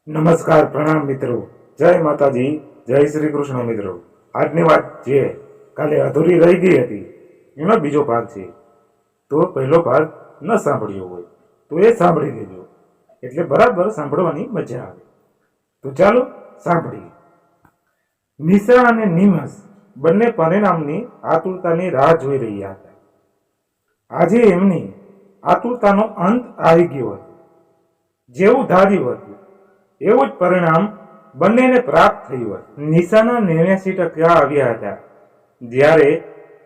નમસ્કાર, પ્રણામ મિત્રો. જય માતાજી, જય શ્રી કૃષ્ણ મિત્રો. આજની વાત જે કાલે અધૂરી રહી ગઈ હતી એનો બીજો ભાગ છે. તો પહેલો ભાગ ન સાંભળ્યો હોય તો એ સાંભળી લેજો, એટલે બરાબર સાંભળવાની મજા આવે. તો ચાલો સાંભળીએ. નિશા અને નિમસ બંને પરિણામની આતુરતાની રાહ જોઈ રહ્યા હતા. આજે એમની આતુરતાનો અંત આવી ગયો હતો. જેવું ધાર્યું હતું એવું જ પરિણામ બંનેને પ્રાપ્ત થયું હતું. નિશાના 89% આવ્યા હતા, જ્યારે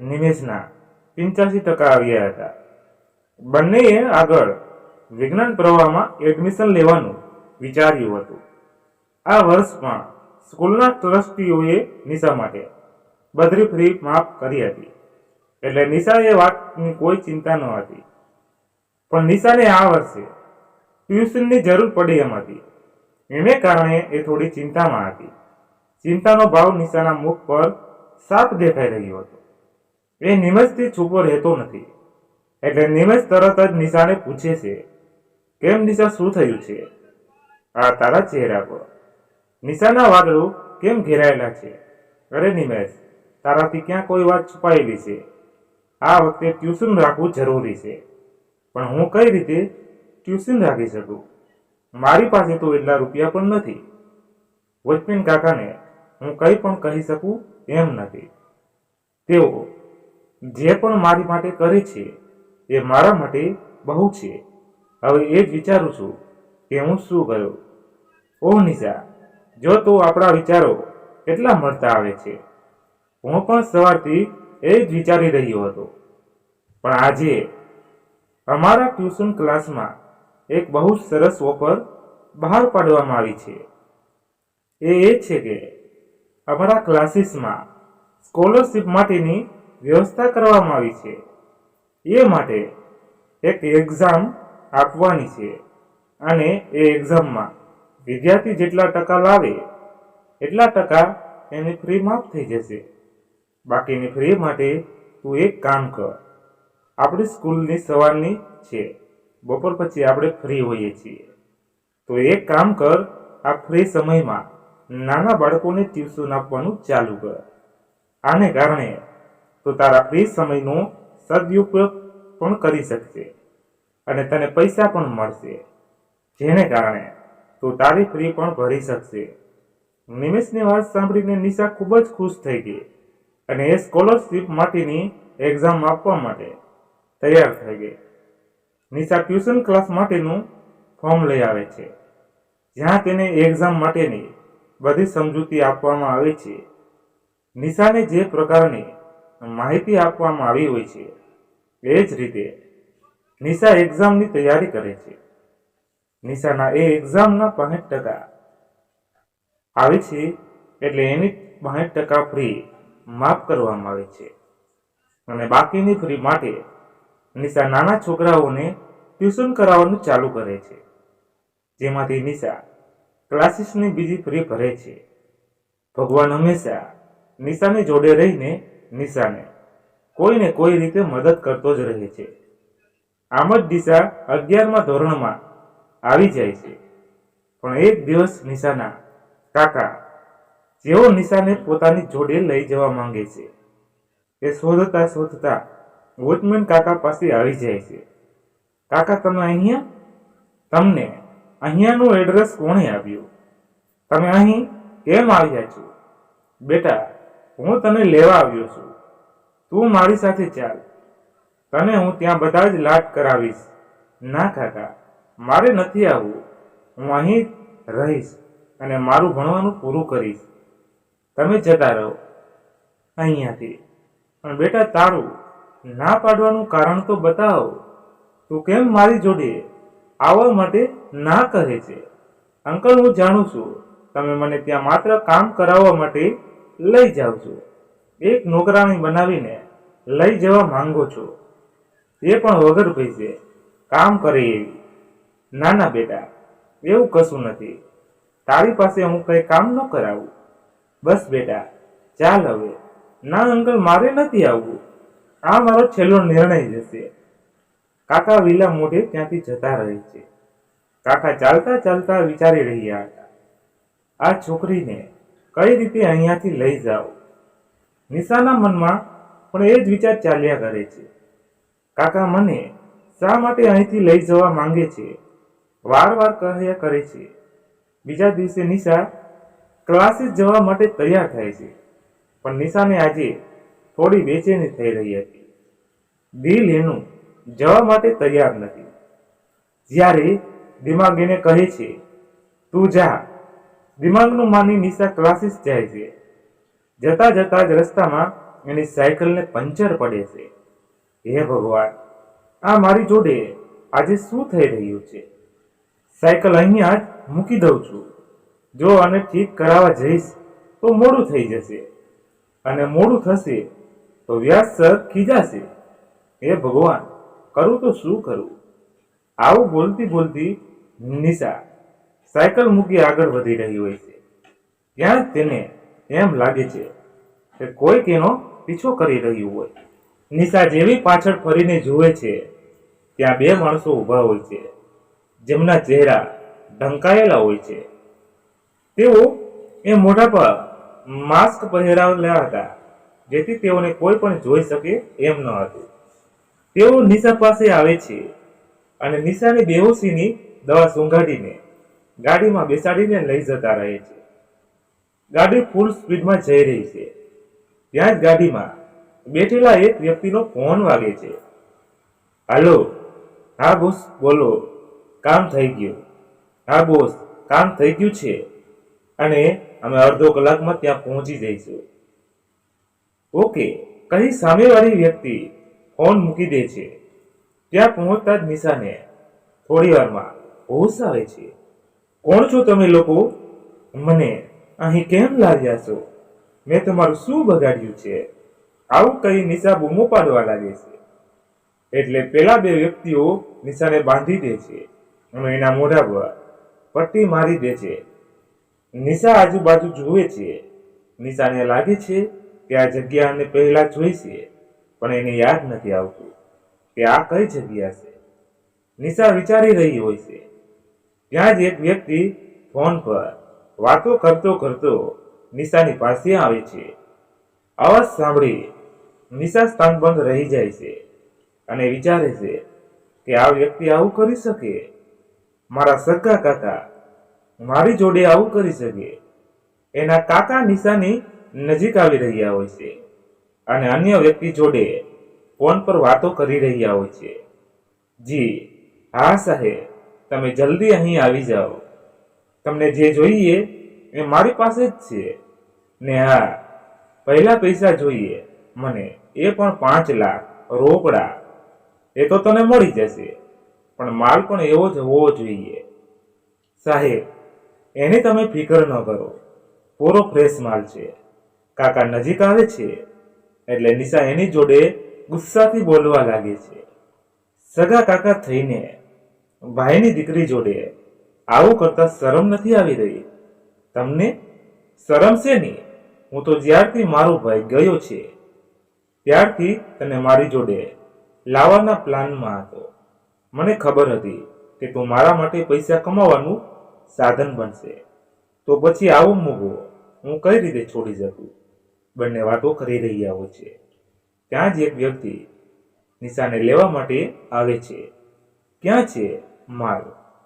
નિમેશના 85% આવ્યા હતા. બંનેએ આગળ વિજ્ઞાન પ્રવાહમાં એડમિશન લેવાનું વિચાર્યું હતું. આ વર્ષમાં સ્કૂલના ટ્રસ્ટીઓએ નિશા માટે બધી ફી માફ કરી હતી, એટલે નિશાએ વાતની કોઈ ચિંતા ન હતી. પણ નિશાને આ વર્ષે ટ્યુશનની જરૂર પડી એમ હતી. એને કારણે એ થોડી ચિંતામાં હતી. ચિંતાનો ભાવ નિશાના મુખ પર સાફ દેખાઈ રહ્યો હતો. એ નિમેશથી છૂપો રહેતો નથી, એટલે નિમેશ તરત જ નિશાને પૂછે છે, કેમ નિશા, શું થયું છે આ તારા ચહેરા પર? નિશાના વાદળો કેમ ઘેરાયેલા છે? અરે નિમેશ, તારાથી ક્યાં કોઈ વાત છુપાયેલી છે? આ વખતે ટ્યુશન રાખવું જરૂરી છે, પણ હું કઈ રીતે ટ્યુશન રાખી શકું? મારી પાસે તો એટલા રૂપિયા પણ નથી. વચમેન કાકાને હું કંઈ પણ કહી શકું એમ નથી. તેઓ જે પણ મારી માટે કરે છે એ મારા માટે બહુ છે. હવે એ જ વિચારું છું કે હું શું કરું. ઓહ નિશા, જો તો આપણા વિચારો કેટલા મળતા આવે છે. હું પણ સવારથી એ જ વિચારી રહ્યો હતો. પણ આજે અમારા ટ્યુશન ક્લાસમાં એક બહુ સરસ ઓફર બહાર પાડવામાં આવી છે. એ છે કે અમારા ક્લાસીસમાં સ્કોલરશિપ માટેની વ્યવસ્થા કરવામાં આવી છે. એ માટે એક એક્ઝામ આપવાની છે, અને એ એક્ઝામમાં વિદ્યાર્થી જેટલા ટકા લાવે એટલા ટકા એની ફ્રી માફ થઈ જશે. બાકીની ફ્રી માટે તું એક કામ કર. આપણી સ્કૂલની સવારની છે, બપોર પછી આપણે ફ્રી હોઈએ છીએ. તો એક કામ કર, આ ફ્રી સમયમાં નાના બાળકોને ટ્યુશન આપવાનું ચાલુ કર. આને કારણે તો તારા ફ્રી સમયનો સદુપયોગ પણ કરી શકશે, અને તને પૈસા પણ મળશે, જેને કારણે તું તારી ફ્રી પણ ભરી શકશે. નિમેશની વાત સાંભળીને નિશા ખૂબ જ ખુશ થઈ ગઈ, અને એ સ્કોલરશિપ માટેની એક્ઝામ આપવા માટે તૈયાર થઈ ગઈ. નિશા ટ્યુશન ક્લાસ માટેનું ફોર્મ લઈ આવે છે, જ્યાં તેને એક્ઝામ માટેની બધી સમજૂતી આપવામાં આવે છે. નિશાને જે પ્રકારની માહિતી આપવામાં આવી હોય છે એ જ રીતે નિશા એક્ઝામની તૈયારી કરે છે. નિશાના એ એક્ઝામના 65% આવે છે, એટલે એની 65% ફ્રી માફ કરવામાં આવે છે, અને બાકીની ફ્રી માટે નિશા નાના છોકરાઓને ટ્યુશન કરાવવાનું ચાલુ કરે છે, જેમાંથી નિશા ક્લાસીસની બીજી ફ્રી ભરે છે. ભગવાન હંમેશા નિશાની જોડે રહીને નિશાને કોઈને કોઈ રીતે મદદ કરતો જ રહે છે. આમ જ નિશા 11મા ધોરણમાં આવી જાય છે. પણ એક દિવસ નિશાના કાકા, જેઓ નિશાને પોતાની જોડે લઈ જવા માંગે છે, એ શોધતા શોધતા વોચમેન કાકા પાસે આવી જાય છે. કાકા, તમે અહીંયા? તમને અહીંયાનું એડ્રેસ કોણે આપ્યું? તમે અહીં કેમ આવ્યા છો? બેટા, હું તને લેવા આવ્યો છું. તું મારી સાથે ચાલ, તને હું ત્યાં બધા જ લાડ કરાવીશ. ના કાકા, મારે નથી આવવું. હું અહીં રહીશ અને મારું ભણવાનું પૂરું કરીશ. તમે જતા રહો અહીંયાથી. પણ બેટા, તારું ના પાડવાનું કારણ તો બતાવો. તું કેમ મારી જોડે આવવા માટે ના કહે છે? અંકલ, હું જાણું છું તમે મને ત્યાં માત્ર કામ કરાવવા માટે લઈ જાઓ છો. એક નોકરાણી બનાવીને લઈ જવા માંગો છો, એ પણ વગર પૈસે કામ કરે એવી. ના ના બેટા, એવું કશું નથી. તારી પાસે હું કંઈ કામ ન કરાવું. બસ બેટા, ચાલ હવે. ના અંકલ, મારે નથી આવવું. આ મારો છેલ્લો નિર્ણય જશે. કાકા વિલા મોઢે ત્યાંથી જતા રહે છે. કાકા ચાલતા ચાલતા વિચારી રહ્યા હતા આ છોકરીને કઈ રીતે અહીંયાથી લઈ જાઓ. નિશાના મનમાં પણ એ જ વિચાર ચાલ્યા કરે છે. કાકા મને શા માટે અહીંથી લઈ જવા માંગે છે? વારવાર કહ્યા કરે છે. બીજા દિવસે નિશા ક્લાસીસ જવા માટે તૈયાર થાય છે, પણ નિશાને આજે થોડી બેચેની થઈ રહી હતી. દિલ એનું જવા માટે તૈયાર નથી. જ્યારે દિમાગ એને કહે છે તું જા, દિમાગનું માની નિશા ક્લાસીસ જાય છે. જતા જતા જ રસ્તામાં એની સાયકલને પંચર પડે છે. હે ભગવાન, આ મારી જોડે આજે શું થઈ રહ્યું છે? સાયકલ અહીંયા જ મૂકી દઉં છું. જો આને ઠીક કરાવવા જઈશ તો મોડું થઈ જશે, અને મોડું થશે તો વ્યાસ સર ખીજાશે. હે ભગવાન, કરું તો શું કરું? આવું બોલતી બોલતી નિશા સાયકલ મૂકી આગળ વધી રહી હોય છે. ત્યાં જ તેને એમ લાગે છે કે કોઈક એનો પીછો કરી રહ્યું હોય. નિશા જેવી પાછળ ફરીને જુએ છે ત્યાં બે માણસો ઊભા હોય છે, જેમના ચહેરા ઢંકાયેલા હોય છે. તેઓ એ મોઢા પર માસ્ક પહેરાવેલા હતા, જેથી તેઓને કોઈ પણ જોઈ શકે એમ ન હતું. તેઓ નિશા પાસે આવે છે અને નિશાની બેહોશીની દવા સૂંઘાડીને ગાડીમાં બેસાડીને લઈ જતા રહે છે. ગાડી ફૂલ સ્પીડમાં જઈ રહી છે. ત્યાં જ ગાડીમાં બેઠેલા એક વ્યક્તિનો ફોન વાગે છે. હાલો. હા બોસ, બોલો. કામ થઈ ગયું? હા બોસ, કામ થઈ ગયું છે અને અમે અડધો કલાકમાં ત્યાં પહોંચી જઈશું. ઓકે, કહી સામેવાળી વ્યક્તિ ફોન મૂકી દે છે. ત્યાં પહોંચતા જ નિશાને થોડી વારમાં હોશ આવે છે. કોણ છો તમે લોકો? મને અહીં કેમ લાવ્યા છો? મેં તમારું શું બગાડ્યું છે? આવું કહી નિશા બૂમો પાડવા લાગે છે. એટલે પેલા બે વ્યક્તિઓ નિશાને બાંધી દે છે અને એના મોઢા પર પટ્ટી મારી દે છે. નિશા આજુબાજુ જુએ છે. નિશાને લાગે છે કે આ જગ્યાને પહેલા જોઈ છે, પણ એને યાદ નથી આવતું કે આ કઈ જગ્યા છે. નિશા વિચારી રહી હોય છે. ત્યાં જ એક વ્યક્તિ ફોન પર વાતો કરતો કરતો નિશાની પાસે આવે છે. અવાજ સાંભળી નિશા સ્થાનબંધ રહી જાય છે અને વિચારે છે કે આ વ્યક્તિ આવું કરી શકે? મારા સગા કાકા મારી જોડે આવું કરી શકે? એના કાકા નિશાની નજીક આવી રહ્યા હોય છે અને અન્ય વ્યક્તિ જોડે ફોન પર વાતો કરી રહ્યા હોય છે. જી હા સાહેબ, તમે જલ્દી અહીં આવી જાઓ. તમને જે જોઈએ એ મારી પાસે જ છે. ને હા, પહેલા પૈસા જોઈએ મને, એ પણ 5 લાખ રોકડા. એ તો તને મળી જશે, પણ માલ પણ એવો જ હોવો જોઈએ. સાહેબ, એની તમે ફિકર ન કરો, પૂરો ફ્રેશ માલ છે. કાકા નજીક આવે છે એટલે નિશા એની જોડે ગુસ્સાથી બોલવા લાગે છે. સગા કાકા થઈને ભાઈની દીકરી જોડે આવું કરતા શરમ નથી આવી રહી તમને? શરમ શેની? હું તો જ્યારથી મારો ભાઈ ગયો છે ત્યારથી તને મારી જોડે લાવવાના પ્લાનમાં હતો. મને ખબર હતી કે તું મારા માટે પૈસા કમાવાનું સાધન બનશે, તો પછી આવું મૂગો હું કઈ રીતે છોડી શકું? બંને વાતો કરી રહ્યા હોય છે. ત્યાં જ એક વ્યક્તિ નિશાને લેવા માટે આવે છે. ક્યાં છે માલ?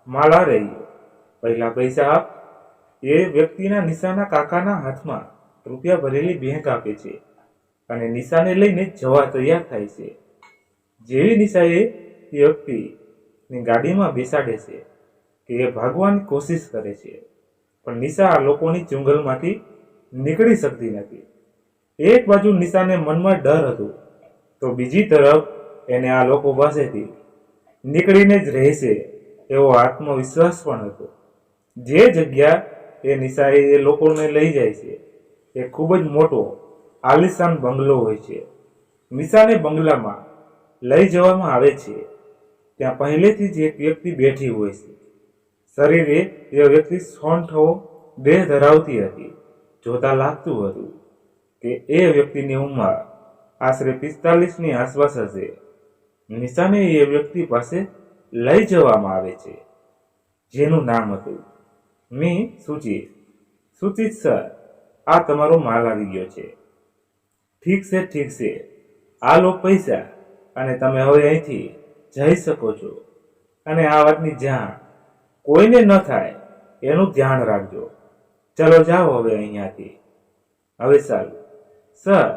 માલ આ રહ્યો, પહેલા પૈસા આપ. એ વ્યક્તિના નિશાના કાકાના હાથમાં રૂપિયા ભરેલી બેંક આપે છે અને નિશાને લઈને જવા તૈયાર થાય છે. જેવી નિશાએ એ વ્યક્તિની ગાડીમાં બેસાડે છે કે એ ભાગવાની કોશિશ કરે છે, પણ નિશા આ લોકોની ચુંગલમાંથી નીકળી શકતી નથી. એક બાજુ નિશાને મનમાં ડર હતો, તો બીજી તરફ એને આ લોકો પાસેથી નીકળીને જ રહેશે એવો આત્મવિશ્વાસ પણ હતો. જે જગ્યા એ નિશાએ એ લોકોને લઈ જાય છે એ ખૂબ જ મોટો આલિશાન બંગલો હોય છે. નિશાને બંગલામાં લઈ જવામાં આવે છે. ત્યાં પહેલેથી જ એક વ્યક્તિ બેઠી હોય છે. શરીરે એ વ્યક્તિ સોંઠો દેહ ધરાવતી હતી. જોતા લાગતું હતું કે એ વ્યક્તિની ઉંમર આશરે 45ની આસપાસ હશે. નિશાને એ વ્યક્તિ પાસે લઈ જવામાં આવે છે, જેનું નામ હતું મી સુચિ. સુચિત સર, આ તમારો માલ આવી ગયો છે. ઠીક છે ઠીક છે, આ લો પૈસા અને તમે હવે અહીંથી જઈ શકો છો. અને આ વાતની જાણ કોઈને ન થાય એનું ધ્યાન રાખજો. ચલો જાઓ હવે અહીંયાથી. હવે સારું સર,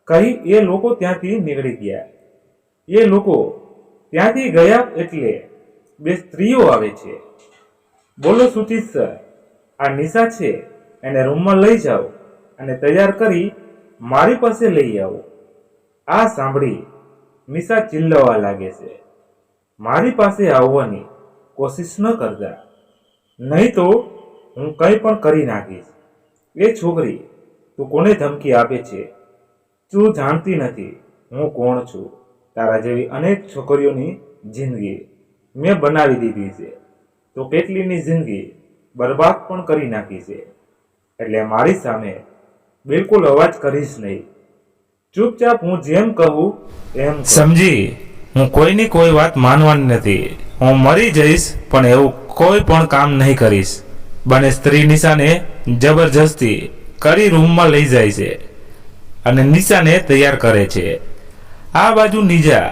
કહી એ લોકો ત્યાંથી નીકળી ગયા. એ લોકો ત્યાંથી ગયા એટલે બે સ્ત્રીઓ આવે છે. બોલો સુચિત સર, આ નિશા છે, એને રૂમમાં લઈ જાઓ અને તૈયાર કરી મારી પાસે લઈ આવો. આ સાંભળી નિશા ચિલ્લાવા લાગે છે. મારી પાસે આવવાની કોશિશ ન કરતા, નહીં તો હું કંઈ પણ કરી નાખીશ. એ છોકરી, તું કોને ધમકી આપે છે? તું જાણતી નથી હું કોણ છું. તારા જેવી અનેક છોકરીઓની જિંદગી મેં બનાવી દીધી છે, તો કેટલીની જિંદગી બરબાદ પણ કરી નાખી છે. એટલે મારી સામે બિલકુલ અવાજ કરીશ નહીં. ચૂપચાપ હું જેમ કહું એમ કર. સમજી, હું કોઈની કોઈ વાત માનવાની નથી. હું મરી જઈશ પણ એવું કોઈ પણ કામ નહીં કરીશ. બને સ્ત્રી નિશાને જબરજસ્તી કરી રૂમમાં લઈ જાય છે અને નિશાને તૈયાર કરે છે. આ બાજુ નીજા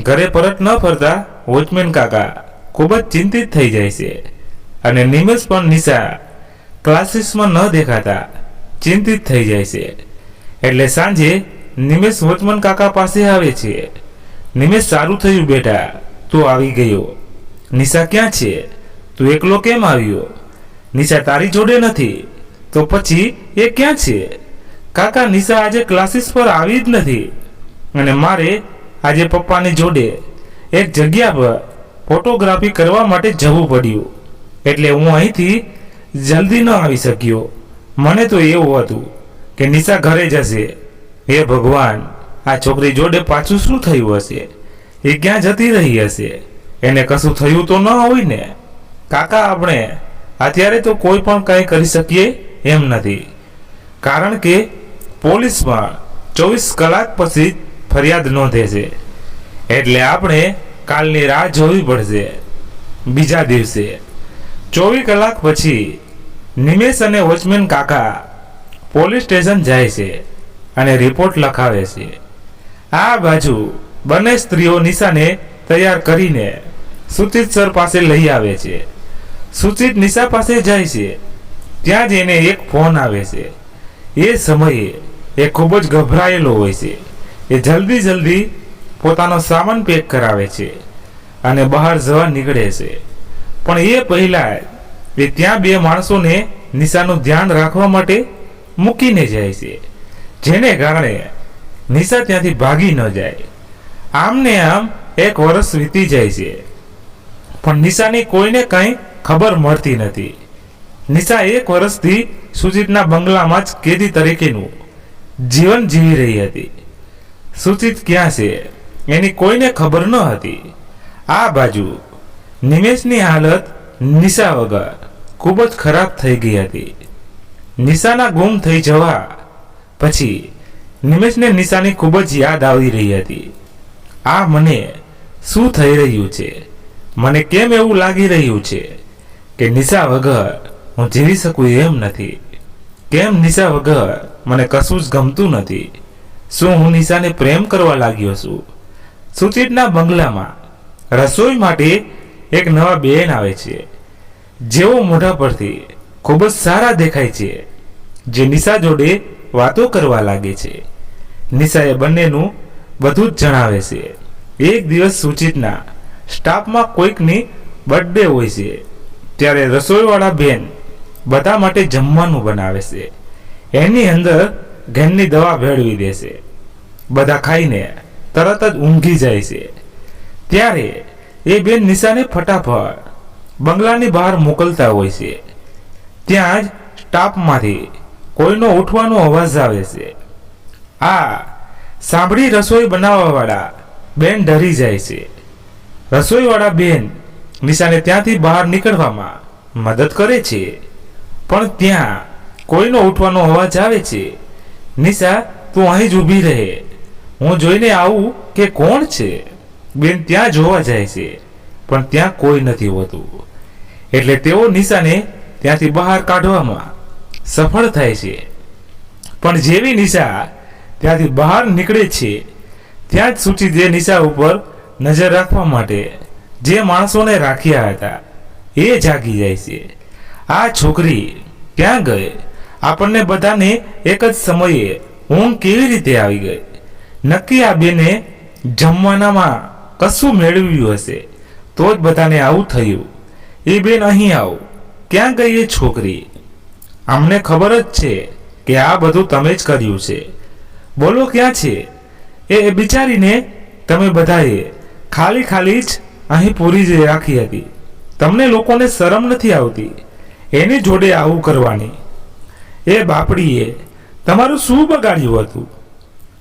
ઘરે પરત ન ફરતા વોચમેન કાકા ખૂબ જ ચિંતિત થઈ જાય છે અને નિમેશ પણ નિશા ક્લાસીસમાં ન દેખાતા ચિંતિત થઈ જાય છે. એટલે સાંજે નિમેશ વોચમેન કાકા પાસે આવે છે. નિમેશ, સારું થયું બેટા, તું આવી ગયો. નિશા ક્યાં છે? તું એકલો કેમ આવ્યો? નિશા તારી જોડે નથી તો પછી એ ક્યાં છે? કાકા, નિશા આજે ક્લાસીસ પર આવી જ નથી અને મારે આજે પપ્પાની જોડે એક જગ્યા પર ફોટોગ્રાફી કરવા માટે જવું પડ્યું, એટલે હું અહીંથી જલ્દી ન આવી શક્યો. મને તો એવું હતું કે નિશા ઘરે જશે. હે ભગવાન, આ છોકરી જોડે પાછું શું થયું હશે? એ ક્યાં જતી રહી હશે? એને કશું થયું તો ન હોય ને? કાકા, આપણે અત્યારે તો કોઈ પણ કંઈ કરી શકીએ એમ નથી, કારણ કે પોલીસમાં 24 કલાક પછી ફરિયાદ નોંધે છે. એટલે આપણે કાલની રાહ જોવી પડશે. બીજા દિવસે 24 કલાક પછી નિમેશ અને વોચમેન કાકા પોલીસ સ્ટેશન જાય છે અને રિપોર્ટ લખાવે છે. આ બાજુ બંને સ્ત્રીઓ નિશાને તૈયાર કરીને સુચિત સર પાસે લઈ આવે છે. સુચિત નિશા પાસે જાય છે. ત્યાં જ એને એક ફોન આવે છે. એ સમયે એ ખૂબ જ ગભરાયેલો હોય છે. એ જલ્દી પોતાનો સામાન પેક કરાવે છે અને બહાર જવા નીકળે છે. પણ એ પહેલા એ ત્યાં બે માણસોને નિશાનું ધ્યાન રાખવા માટે મૂકીને જાય છે, જેને કારણે નિશા ત્યાંથી ભાગી ન જાય. આમ ને આમ 1 વર્ષ વીતી જાય છે, પણ નિશાની કોઈને કંઈ ખબર મળતી નથી. નિશા 1 વર્ષથી સુચિતના બંગલામાં જ કેદી તરીકેનું જીવન જીવી રહી હતી. સુચિત ક્યાં છે એની કોઈને ખબર ન હતી. આ બાજુ નિમેશની હાલત નિશા વગર ખૂબ જ ખરાબ થઈ ગઈ હતી. નિશાના ગુમ થઈ જવા પછી નિમેશને નિશાની ખૂબ જ યાદ આવી રહી હતી. આ મને શું થઈ રહ્યું છે? મને કેમ એવું લાગી રહ્યું છે કે નિશા વગર હું જીવી શકું એમ નથી? કેમ નિશા વગર મને કશું જ ગમતું નથી? શું હું નિશાને પ્રેમ કરવા લાગ્યો છું? સુચિતના બંગલામાં રસોઈ માટે એક નવા બેન આવે છે, જેઓ મોઢા પરથી ખૂબ જ સારા દેખાય છે, જે નિશા જોડે વાતો કરવા લાગે છે. નિશાએ બંનેનું બધું જ જણાવે છે. એક દિવસ સુચિતના સ્ટાફમાં કોઈકની બર્થડે હોય છે, ત્યારે રસોઈવાળા બેન બધા માટે જમવાનું બનાવે છે. એની અંદર ઘરની દવા ભેળવી દેશે. બધા ખાઈને તરત જ ઊંઘી જાય છે. ત્યારે એ બેન નિશાને ફટાફટ બંગલાની બહાર મોકલતા હોય છે. ત્યાં જ સ્ટાફમાંથી કોઈનો ઉઠવાનો અવાજ આવે છે. આ સાંભળી રસોઈ બનાવવાવાળા બેન ડરી જાય છે. રસોઈવાળા બેન નિશાને ત્યાંથી બહાર નીકળવામાં મદદ કરે છે, પણ ત્યાં કોઈનો ઉઠવાનો અવાજ આવે છે. નિશા, તું અહીં જ ઊભી રહે, હું જોઈને આવું કે કોણ છે. બેન ત્યાં જોવા જાય છે, પણ ત્યાં કોઈ નથી હોતું. એટલે તેઓ નિશાને ત્યાંથી બહાર કાઢવામાં સફળ થાય છે. પણ જેવી નિશા ત્યાંથી બહાર નીકળે છે ત્યાં જ સુચિતે નિશા ઉપર નજર રાખવા માટે જે માણસોને રાખ્યા હતા એ જાગી જાય છે. આ છોકરી ક્યાં ગઈ? આપણને બધાને એક જ સમયે ઊંઘ કેવી રીતે આવી ગઈ? નક્કી આ બેને જમવાનામાં કશું મેળવ્યું હશે તો જ બધાને આવું થયું. એ બેન અહીં આવો. ક્યાં ગઈ એ છોકરી? અમને ખબર જ છે કે આ બધું તમે જ કર્યું છે. બોલો ક્યાં છે? એ બિચારીને તમે બધાએ ખાલી ખાલી જ અહીં પૂરી જ રાખી હતી. તમને લોકોને શરમ નથી આવતી એની જોડે આવું કરવાની? એ બાપડીએ તમારું શું બગાડ્યું હતું?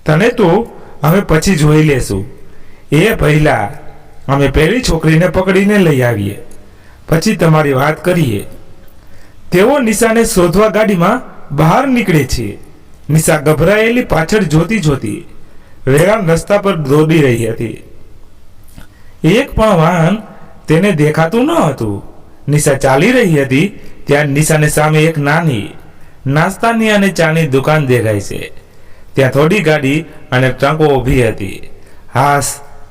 તને તો અમે પછી જોઈ લેશું. એ પહેલા અમે પેલી છોકરીને પકડીને લઈ આવીએ, પછી તમારી વાત કરીએ. તેઓ નિશાને શોધવા ગાડીમાં બહાર નીકળે છે. નિશા ગભરાયેલી પાછળ જોતી જોતી વેરાન રસ્તા પર દોડી રહી હતી. એક પણ વાહન તેને દેખાતું ન હતું. નિશા ચાલી રહી હતી ત્યાં નિશાને સામે એક નાની નાસ્તાની અને ચાની દુકાન દેખાય છે. ત્યાં થોડી ગાડી અને ટ્રકો ઊભી હતી. હાસ,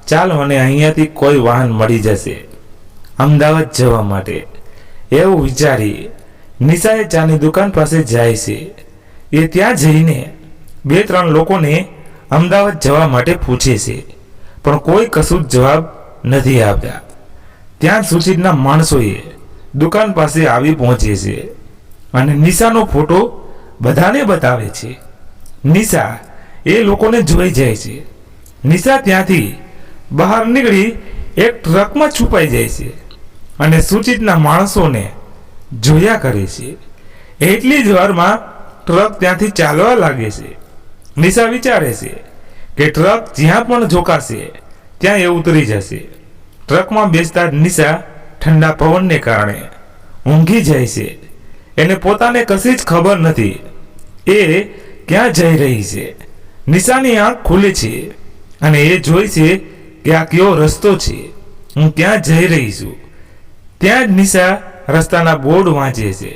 ચાલ મને અહીંયાથી કોઈ વાહન મળી જશે અમદાવાદ જવા માટે, એવું વિચારી નિશાએ ચાની દુકાન પાસે જાય છે. એ ત્યાં જઈને 2-3 લોકોને અમદાવાદ જવા માટે પૂછે છે પણ કોઈ કશું જ જવાબ નથી આપતા. ત્યાં સુચિતના માણસોએ દુકાન પાસે આવી પહોંચે છે અને નિશાનો ફોટો બધાને બતાવે છે. નિશા એ લોકોને જોઈ જાય છે. નિશા ત્યાંથી બહાર નીકળી એક ટ્રકમાં છુપાઈ જાય છે અને સુચિતના માણસોને જોયા કરે છે. એટલી જ વારમાં ટ્રક ત્યાંથી ચાલવા લાગે છે. નિશા વિચારે છે કે ટ્રક જ્યાં પણ જોકાશે ત્યાં એ ઉતરી જશે. ટ્રકમાં બેસતા નિશા ઠંડા પવનને કારણે ઊંઘી જાય છે. એને પોતાને કશી જ ખબર નથી એ ક્યાં જઈ રહી છે. નિશાની આંખ ખુલે છે અને એ જોઈ છે કે આ કયો રસ્તો છે, હું ક્યાં જઈ રહી છું. ત્યાં જ નિશા રસ્તાના બોર્ડ વાંચે છે.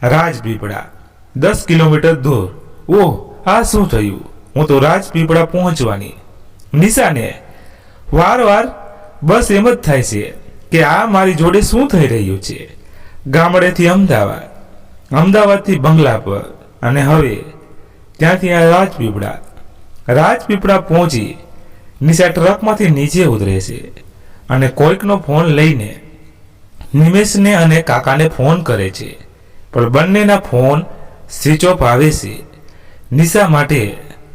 રાજપીપળા 10 કિલોમીટર દૂર. ઓહ, આ શું થયું? હું તો રાજપીપળા પહોંચવાની. નિશાને વારવાર બસ એમ જ થાય છે કે આ મારી જોડે શું થઈ રહ્યું છે. ગામડેથી અમદાવાદ, અમદાવાદથી બંગલા પર અને હવે ત્યાંથી આ રાજપીપળા. રાજપીપળા પહોંચી નિશા ટ્રકમાંથી નીચે ઉતરે છે અને કોઈકનો ફોન લઈને નિમેશને અને કાકાને ફોન કરે છે પણ બંનેના ફોન સ્વિચ ઓફ આવે છે. નિશા માટે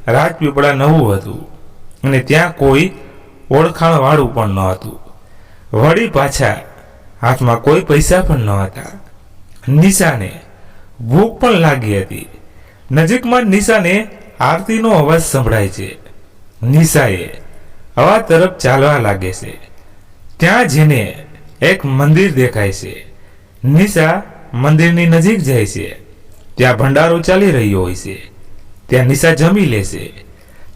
રાજપીપળા નવું હતું અને ત્યાં કોઈ ઓળખાણવાળું પણ ન હતું. વળી પાછા હાથમાં કોઈ પૈસા પણ ન હતા. નિશાને ભૂખ પણ લાગી હતી. નજીકમાં નિશાને આરતીનો અવાજ સંભળાય છે. નિશાએ અવાજ તરફ ચાલવા લાગે છે. ત્યાં જઈને એક મંદિર દેખાય છે. નિશા મંદિરની નજીક જાય છે. ત્યાં ભંડારો ચાલી રહ્યો હોય છે. ત્યાં નિશા જમી લેશે.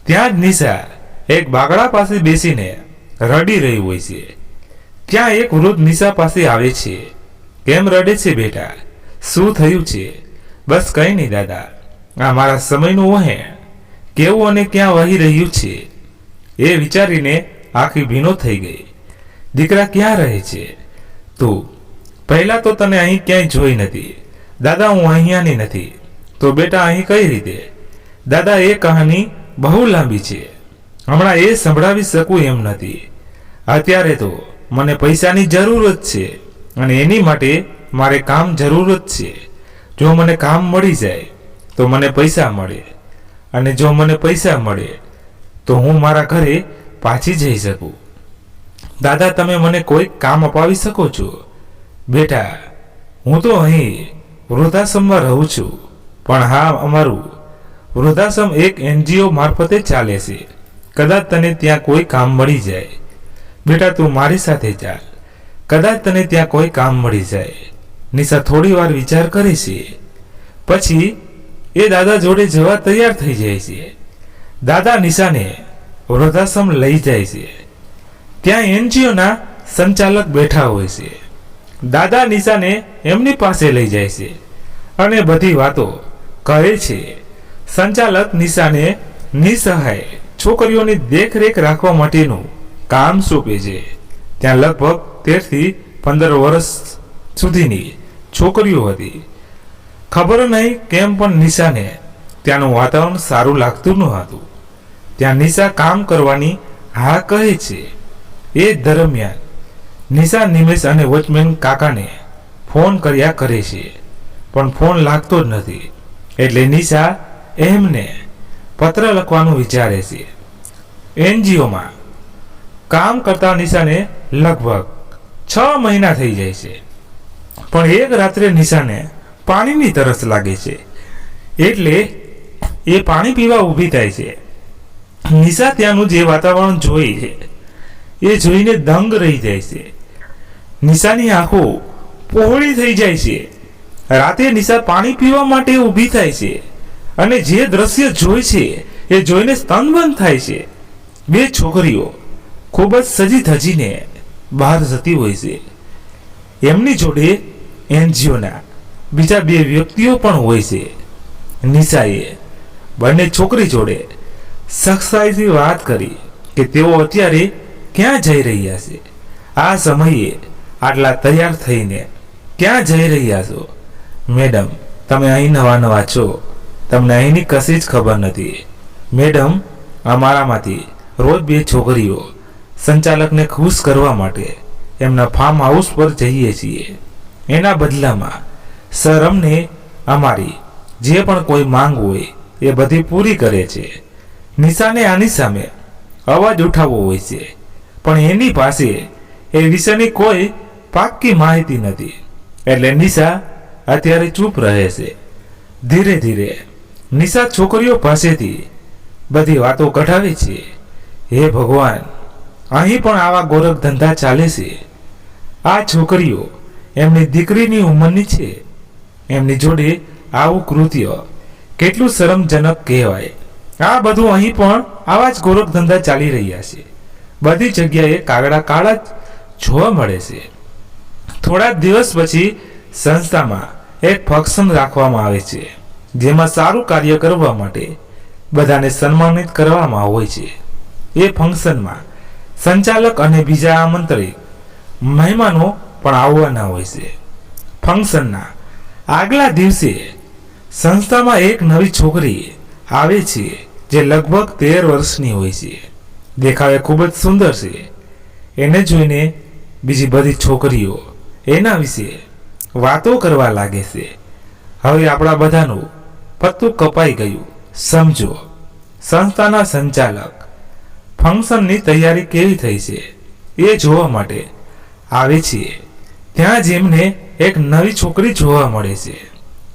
ત્યાં જ નિશા એક બાગડા પાસે બેસીને રડી રહી હોય છે. ત્યાં એક વૃદ્ધ નિશા પાસે આવે છે. કેમ રડે છે બેટા? શું થયું છે? બસ કંઈ નહીં દાદા, આ મારા સમયનું વહેણ કેવું અને ક્યાં વહી રહ્યું છે એ વિચારીને આખી ભીનો થઈ ગઈ. દીકરા ક્યાં રહે છે તું? પહેલાં તો તને અહીં ક્યાંય જોઈ નથી. દાદા, હું અહીંયાની નથી. તો બેટા અહીં કઈ રીતે? દાદા, એ કહાની બહુ લાંબી છે, હમણાં એ સંભળાવી શકું એમ નથી. અત્યારે તો મને પૈસાની જરૂરત છે અને એની માટે મારે કામ જરૂરત છે. જો મને કામ મળી જાય તો મને પૈસા મળે અને જો મને પૈસા મળે તો હું મારા ઘરે પાછી જઈ શકું. દાદા, તમે મને કોઈ કામ અપાવી શકો છો? બેટા, હું તો અહીં વૃદ્ધાશ્રમમાં રહું છું પણ હા, અમારું વૃદ્ધાશ્રમ એક NGO મારફતે ચાલે છે. કદાચ તને ત્યાં કોઈ કામ મળી જાય. બેટા, તું મારી સાથે ચાલ, કદાચ તને ત્યાં કોઈ કામ મળી જાય. નિશા થોડી વાર વિચાર કરે છે. પછી એ દાદા જોડે જવા તૈયાર થઈ જાય છે. દાદા નિશાને વૃદ્ધાશ્રમ લઈ જાય છે. ત્યાં NGOના સંચાલક બેઠા હોય છે. દાદા નિશાને એમની પાસે લઈ જાય છે અને બધી વાતો કહે છે. સંચાલક નિશાને નિસહાય છોકરીઓની દેખરેખ રાખવા માટેનું કામ સોંપે છે. ત્યાં લગભગ 13 થી 15 વર્ષ સુધીની છોકરીઓ હતી. ખબર નહીં કેમ પણ નિશાને ત્યાંનું વાતાવરણ સારું લાગતું ન હતું. ત્યાં નિશા કામ કરવાની હા કહે છે. એ દરમિયાન નિશા નિમેશ અને વોચમેન કાકાને ફોન કર્યા કરે છે, પણ ફોન લાગતો જ નથી. એટલે નિશા એમને પત્ર લખવાનું વિચારે છે. એનજીઓમાં કામ કરતા નિશાને લગભગ 6 મહિના થઈ જાય છે. પણ એક રાત્રે નિશાને પાણીની તરસ લાગે છે, એટલે એ પાણી પીવા ઊભી થાય છે. નિશા ત્યાંનું જે વાતાવરણ જોઈ છે એ જોઈને દંગ રહી જાય છે. નિશાની આંખો પહોળી થઈ જાય છે. રાતે નિશા પાણી પીવા માટે ઊભી થાય છે અને જે દ્રશ્ય જોઈ છે એ જોઈને સ્તનબંધ થાય છે. બે છોકરીઓ ખૂબ જ સજી ધજીને બહાર જતી હોય છે. એમની જોડે એનજીઓના બીજા 2 વ્યક્તિઓ પણ હોય છે. નિશાએ બંને છોકરી જોડે સખ્તાઈથી વાત કરી કે તેઓ અત્યારે ક્યાં જઈ રહ્યા છે. આ સમયે આટલા તૈયાર થઈને ક્યાં જઈ રહ્યા છો? મેડમ, તમે અહીં નવા છો, તમને અહીંની કશી જ ખબર નથી. મેડમ, અમારામાંથી રોજ 2 છોકરીઓ સંચાલકને ખુશ કરવા માટે એમના ફાર્મ હાઉસ પર જઈએ છીએ. એના બદલામાં સર અમને અમારી જે પણ કોઈ માંગ હોય એ બધી પૂરી કરે છે. નિશાને આની સામે અવાજ ઉઠાવવો હોય છે, પણ એની પાસે એ વિશેની કોઈ પાક્કી માહિતી નથી. એટલે નિશા અત્યારે ચૂપ રહે છે. ધીરે ધીરે નિશા છોકરીઓ પાસેથી બધી વાતો કઢાવે છે. હે ભગવાન, અહીં પણ આવા ગોરખ ધંધા ચાલે છે. આ છોકરીઓ એમની દીકરીની ઉંમરની છે. એમની જોડે આવું કૃત્ય કેટલું શરમજનક કહેવાય. આ બધું અહીં પણ આવા જ ગોરખ ધંધા ચાલી રહ્યા છે. બધી જગ્યાએ કાગડા કાળા જ જોવા મળે છે. થોડા દિવસ પછી સંસ્થામાં એક ફંક્શન રાખવામાં આવે છે, જેમાં સારું કાર્ય કરવા માટે બધાને સન્માનિત કરવામાં હોય છે. એ ફંક્શનમાં સંચાલક અને બીજા આમંત્રિત મહેમાનો પણ આવવાના હોય છે. ફંક્શનના આગલા દિવસે સંસ્થામાં એક નવી છોકરી આવે છે, જે લગભગ 13 વર્ષની હોય છે. દેખાવે ખૂબ જ સુંદર છે. એને જોઈને બીજી બધી છોકરીઓ એના વિશે વાતો કરવા લાગે છે. હવે આપણા બધાનું પત્તું કપાઈ ગયું સમજો. સંસ્થાના સંચાલક ફંક્શનની તૈયારી કેવી થઈ છે એ જોવા માટે આવે છે. ત્યાં જ એમને એક નવી છોકરી જોવા મળે છે.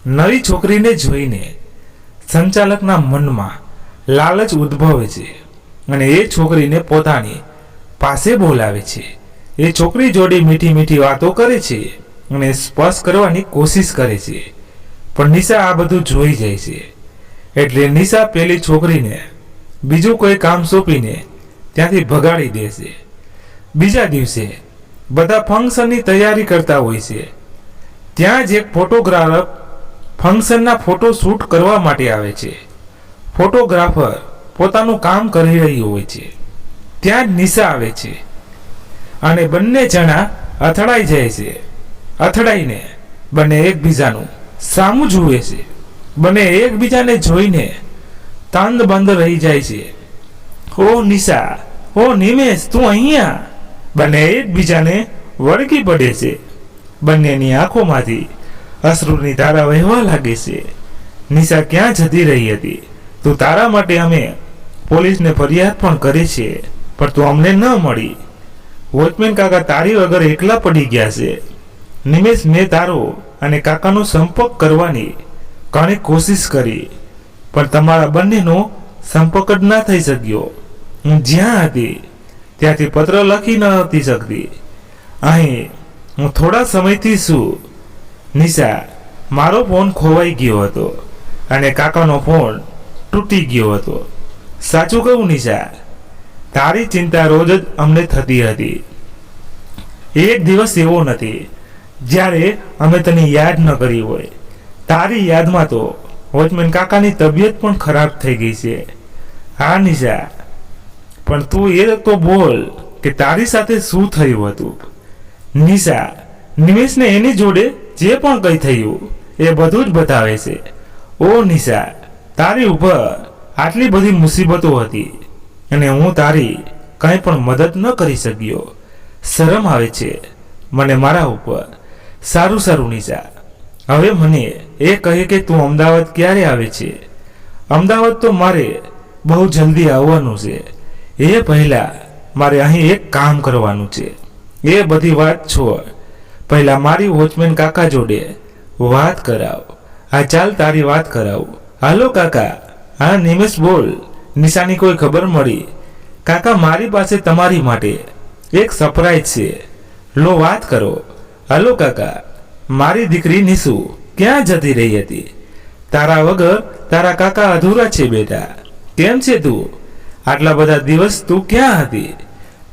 નવી છોકરીને જોઈને સંચાલકના મનમાં લાલચ ઉદ્ભવે છે અને એ છોકરીને પોતાની પાસે બોલાવે છે. એ છોકરી જોડે મીઠી મીઠી વાતો કરે છે અને સ્પર્શ કરવાની કોશિશ કરે છે. પણ નિશા આ બધું જોઈ જાય છે. એટલે નિશા પેલી છોકરીને બીજું કોઈ કામ સોંપીને ત્યાંથી ભગાડી દે છે. બીજા દિવસે બધા ફંક્શનની તૈયારી કરતા હોય છે. ત્યાં જ એક ફોટોગ્રાફર ફંક્શનના ફોટો શૂટ કરવા માટે આવે છે. ફોટોગ્રાફર પોતાનું કામ કરી રહ્યું હોય છે. ત્યાં જ નિશા આવે છે અને બંને જણા અથડાઈ જાય છે. અથડાઈને બંને એકબીજાનું સામું જુએ છે. બંને એકબીજાને જોઈને તાંદબંધ રહી જાય છે. ઓ નિશા, ઓ નિમેશ, તું અહીંયા! બંને એકબીજાને વળગી પડે છે. બંનેની આંખોમાંથી અશ્રુની ધારા વહેવા લાગે છે. નિશા ક્યાં જતી રહી હતી? તું તારા માટે અમે પોલીસને ફરિયાદ પણ કરી છે, પણ તું અમને ન મળી. વોચમેન કાકા તારી વગર એકલા પડી ગયા છે. નિમેશ, મેં તારો અને કાકાનો સંપર્ક કરવાની ઘણી કોશિશ કરી, પણ તમારા બંનેનો સંપર્ક જ ના થઈ શક્યો. હું જ્યાં હતી ત્યાંથી પત્ર લખી ન હતી શકતી. અહીં હું થોડા સમયથી છું. નિશા, મારો ફોન ખોવાઈ ગયો હતો અને કાકાનો ફોન તૂટી ગયો હતો. સાચું કહું નિશા, તારી ચિંતા રોજ જ અમને થતી હતી. એક દિવસ એવો નથી જ્યારે અમે તને યાદ ન કરી હોય. તારી યાદમાં તો વોચમેન કાકાની તબિયત પણ ખરાબ થઈ ગઈ છે. હા નિશા, પણ તું એ તો બોલ કે તારી સાથે શું થયું હતું. નિશા નિમેશને એની જોડે જે પણ કંઈ થયું એ બધું જ બતાવે છે. ઓ નિશા, તારી ઉપર આટલી બધી મુસીબતો હતી અને હું તારી કંઈ પણ મદદ ન કરી શક્યો. શરમ આવે છે મને મારા ઉપર. સારું નિશા, હવે મને એ કહે કે તું અમદાવાદ ક્યારે આવે છે. અમદાવાદ તો મારે બહુ જલ્દી આવવાનું છે. એ પહેલાં મારે અહીં એક કામ કરવાનું છે. એ બધી વાત છોડ, પહેલાં મારી વોચમેન કાકા જોડે વાત કરાવ. હા ચાલ તારી વાત કરાવ. હાલો કાકા. હા નિમેશ બોલ. નિશાની કોઈ ખબર મળી? કાકા મારી પાસે તમારી માટે એક સરપ્રાઈઝ છે. લો વાત કરો. હાલો કાકા, મારી દીકરી નિશુ ક્યાં જતી રહી હતી? તારા વગર તારા કાકા અધૂરા છે બેટા. કેમ છે તું? આટલા બધા દિવસ તું ક્યાં હતી?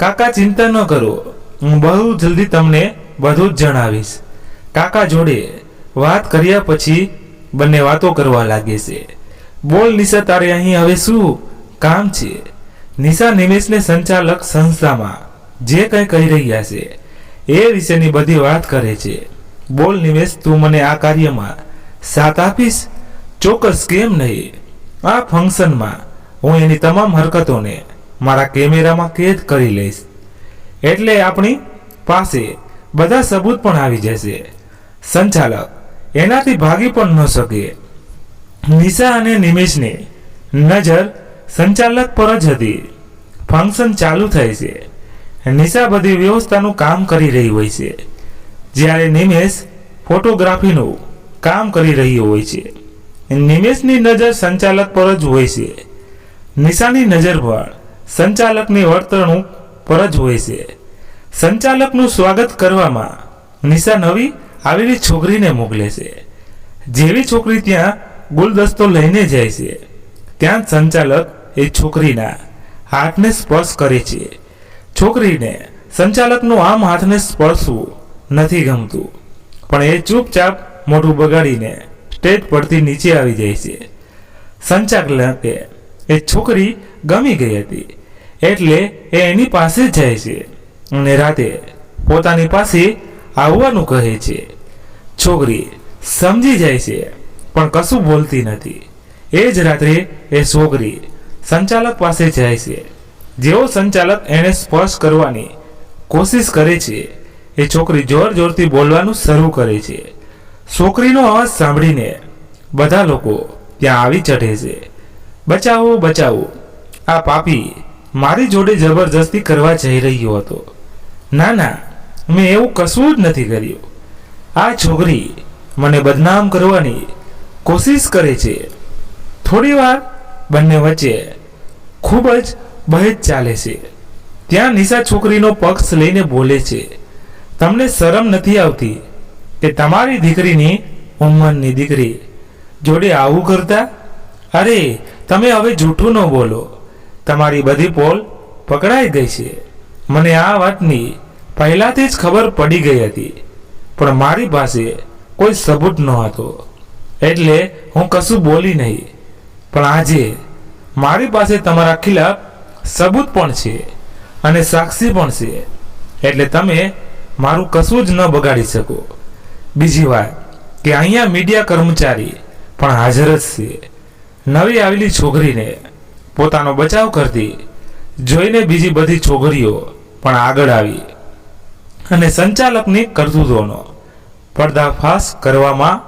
કાકા ચિંતા ન કરો, હું બહુ જલ્દી તમને બધું જ જણાવીશ. કાકા જોડે વાત કર્યા પછી બંને વાતો કરવા લાગે છે. બોલ નિશા, તારે અહીં હવે શું કામ છે? નિશા નિમેશને સંચાલક સંસ્થામાં જે કંઈ કહી રહ્યા છે એ વિશેની બધી વાત કરે છે. બોલ નિમેશ, તું મને આ કાર્યમાં સાથ આપીશ? ચોક્કસ, કેમ નહીં. આ ફંક્શનમાં હું એની તમામ હરકતોને મારા કેમેરામાં કેદ કરી લઈશ, એટલે આપણી પાસે બધા સબૂત પણ આવી જશે. સંચાલક એનાથી ભાગી પણ ન શકે. નિશા અને નિમેશની નજર સંચાલક પર જ હતી. ફંક્શન ચાલુ થાય છે. નિશા બધી વ્યવસ્થાનું કામ કરી રહી હોય છે, જ્યારે નિમેશ ફોટોગ્રાફીનું કામ કરી રહ્યો હોય છે. નિમેશની નજર સંચાલક પર જ હોય છે. નિશાની નજર પણ સંચાલકની વર્તણૂક પર જ હોય છે. સંચાલકનું સ્વાગત કરવામાં નિશા નવી આવેલી છોકરીને મોકલે છે. જેવી છોકરી ત્યાં ગુલદસ્તો લઈને જાય છે, ત્યાં જ સંચાલક એ છોકરીના હાથને સ્પર્શ કરે છે. છોકરીને સંચાલકનું આમ હાથને સ્પર્શવું નથી ગમતું, પણ એ ચૂપચાપ મોઢું બગાડીને સ્ટેજ પરથી નીચે આવી જાય છે. સંચાલકે એ છોકરી ગમી ગઈ હતી એટલે એ એની પાસે જ જાય છે અને રાતે પોતાની પાસે આવવાનું કહે છે. છોકરી સમજી જાય છે પણ કશું બોલતી નથી. એ જ રાત્રે એ છોકરી સંચાલક પાસે જાય છે. જેવો સંચાલક એને સ્પર્શ કરવાની કોશિશ કરે છે, એ છોકરી જોર જોરથી બોલવાનું શરૂ કરે છે. છોકરીનો અવાજ સાંભળીને બધા લોકો ત્યાં આવી ચઢે છે. બચાવો બચાવો, આ પાપી મારી જોડે જબરજસ્તી કરવા જઈ રહ્યો હતો. ના ના, મેં એવું કશું જ નથી કર્યું. આ છોકરી મને બદનામ કરવાની કોશિશ કરે છે. થોડી વાર બંને વચ્ચે ખૂબ જ બહેસ ચાલે છે. ત્યાં નિશા છોકરીનો પક્ષ લઈને બોલે છે, તમને શરમ નથી આવતી કે તમારી દીકરીની ઉંમરની દીકરી જોડે આવું કરતા? અરે તમે હવે જૂઠું ન બોલો. તમારી બધી પોલ પકડાઈ ગઈ છે. મને આ વાતની પહેલાથી જ ખબર પડી ગઈ હતી, પણ મારી પાસે કોઈ સબૂત ન હતો એટલે હું કશું બોલી નહીં. પણ આજે મારી પાસે તમારા ખિલાફ સબૂત પણ છે અને સાક્ષી પણ છે, એટલે તમે મારું કશું જ ન બગાડી શકો. બીજી વાત કે અહીંયા મીડિયા કર્મચારી પણ હાજર જ છે. નવી આવેલી છોકરીને પોતાનો બચાવ કરતી જોઈને બીજી બધી છોકરીઓ પણ આગળ આવી અને સંચાલકની કરતૂતોનો પર્દાફાશ કરવામાં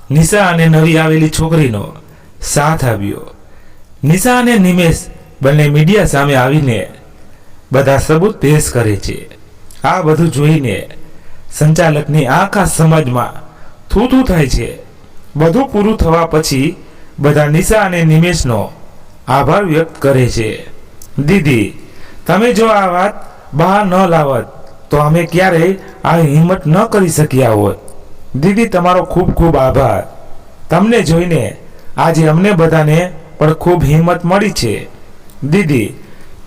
નિશા અને નવી આવેલી છોકરીનો સાથ આવ્યો. નિશા અને નિમેશ બંને મીડિયા સામે આવીને બધા સબૂત પેશ કરે છે. આ બધું જોઈને સંચાલકની આખા સમાજમાં થૂથું થાય છે. બધું પૂરું થવા પછી બધા નિશા અને નિમેશનો આભાર વ્યક્ત કરે છે. દીદી, તમે જો આ વાત બહાર ન લાવત તો અમે ક્યારેય આ હિંમત ન કરી શક્યા હોત. દીદી, તમારો ખૂબ ખૂબ આભાર. તમને જોઈને આજે અમને બધાને પણ ખૂબ હિંમત મળી છે. દીદી,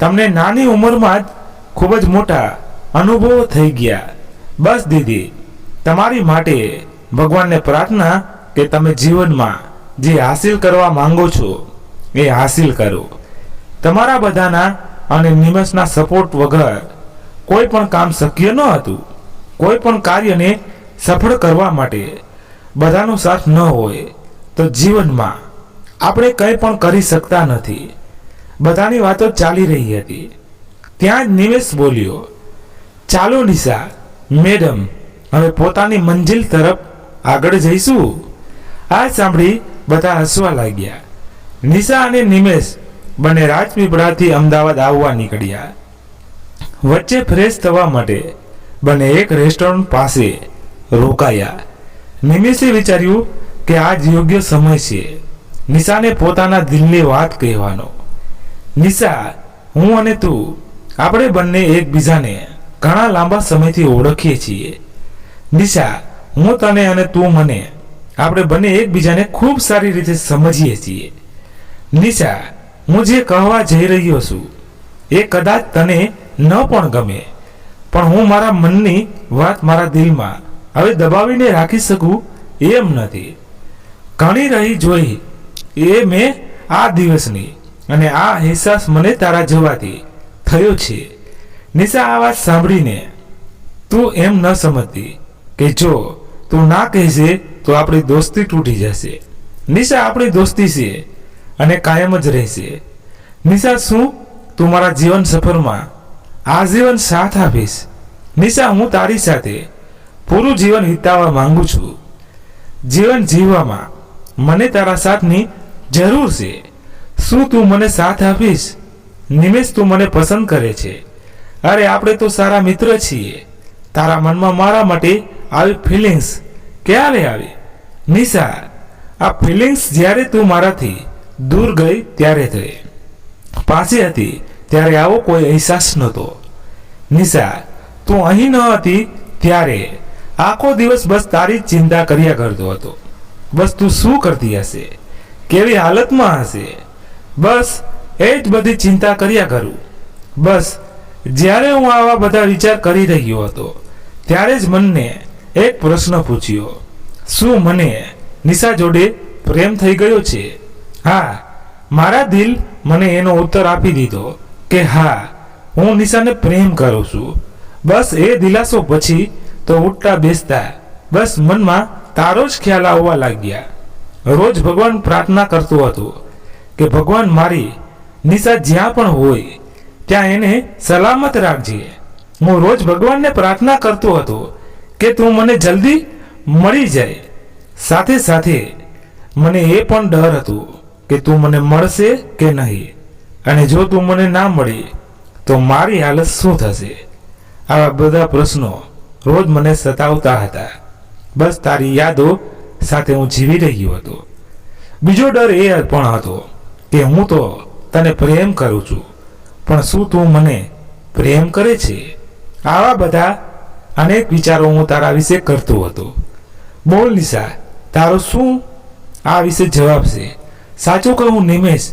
તમને નાની ઉંમરમાં જ ખૂબ જ મોટા અનુભવો થઈ ગયા. બસ દીદી, તમારી માટે ભગવાનને પ્રાર્થના કે તમે જીવનમાં જે હાસિલ કરવા માંગો છો એ હાસિલ કરો. તમારા બધાના અને નિમેષના સપોર્ટ વગર કોઈ પણ કામ શક્ય ન હતું. કોઈ પણ કાર્યને સફળ કરવા માટે બધાનો સાથ ન હોય તો જીવનમાં આપણે કંઈ પણ કરી શકતા નથી. બધાની વાતો ચાલી રહી હતી. ત્યાં જ નિમેષ બોલ્યો, ચાલો નિશા મેડમ, હવે પોતાની મંજિલ તરફ આગળ જઈશું. આ સાંભળી બધા હસવા લાગ્યા. નિશા અને નિમેષ બંને રાજપીપળાથી અમદાવાદ આવવા નીકળ્યા. વચ્ચે ફ્રેશ થવા માટે બંને એક રેસ્ટોરન્ટ પાસે રોકાયા. નિમેષે વિચાર્યું કે આજ યોગ્ય સમય છે નિશાને પોતાના દિલની વાત કહેવાનો. નિશા, હું અને તું આપણે બંને એકબીજાને ઘણા લાંબા સમયથી ઓળખીએ છીએ. નિશા, હું તને અને તું મને, આપણે બંને એકબીજાને ખૂબ સારી રીતે સમજીએ છીએ. નિશા, હું જે કહેવા જઈ રહ્યો છું એ કદાચ તને ન પણ ગમે, પણ હું મારા મનની વાત મારા દિલમાં હવે દબાવીને રાખી શકું એમ નથી. ઘણી રહી જોઈ એ મેં આ દિવસની, અને આ અહેસાસ મને તારા જવાથી થયો છે. નિશા, આ વાત સાંભળીને તું એમ ન સમજતી કે જો તું ના કહેશે તો આપણી દોસ્તી તૂટી જશે. નિશા, આપણી દોસ્તી છે અને કાયમ જ રહેશે. નિશા, શું તું મારા જીવન સફરમાં આજીવન સાથ આપીશ? નિશા, હું તારી સાથે પૂરું જીવન વિતાવવા માંગુ છું. જીવન જીવવામાં મને તારા સાથની જરૂર છે. શું તું મને સાથ આપીશ? નિમેષ, તું મને પસંદ કરે છે. અરે, આપણે તો સારા મિત્ર છીએ. તારા મનમાં મારા માટે આવી ફિલિંગ્સ ક્યારે આવી? નિશા, આ ફિલિંગ્સ જ્યારે તું મારાથી દૂર ગઈ ત્યારે થઈ. પાસે હતી ત્યારે આવો કોઈ અહેસાસ નહોતો. નિશા, તું અહીં ન હતી ત્યારે આખો દિવસ બસ તારી જ ચિંતા કર્યા કરતો હતો. બસ તું શું કરતી હશે, કેવી હાલતમાં હશે, બસ એ જ બધી ચિંતા કર્યા કરું. બસ જ્યારે હું આવા બધા વિચાર કરી રહ્યો હતો ત્યારે જ મનને એક પ્રશ્ન પૂછ્યો, શું મને નિશા જોડે પ્રેમ થઈ ગયો છે? હા, મારા દિલ મને એનો ઉત્તર આપી દીધો કે હા, હું નિશાને પ્રેમ કરું છું. બસ એ દિલાસો પછી તો ઉઠતા બેસતા બસ મનમાં તારો જ ખ્યાલ આવવા લાગ્યા. રોજ ભગવાન પ્રાર્થના કરતો હતો કે ભગવાન મારી નિશા જ્યાં પણ હોય ત્યાં એને સલામત રાખજે. હું રોજ ભગવાનને પ્રાર્થના કરતો હતો કે તું મને જલ્દી મળી જાય. સાથે સાથે મને એ પણ ડર હતો કે તું મને મળશે કે નહીં, અને જો તું મને ના મળી તો મારી હાલત શું થશે? આવા બધા પ્રશ્નો રોજ મને સતાવતા હતા. બસ તારી યાદો સાથે હું જીવી રહ્યો હતો. બીજો ડર એ પણ હતો કે હું તો તને પ્રેમ કરું છું, પણ શું તું મને પ્રેમ કરે છે? આવા બધા અનેક વિચારો હું તારા વિશે કરતો હતો. બોલ નિશા, તારો શું આ વિશે જવાબ છે? સાચું કહું નિમેષ,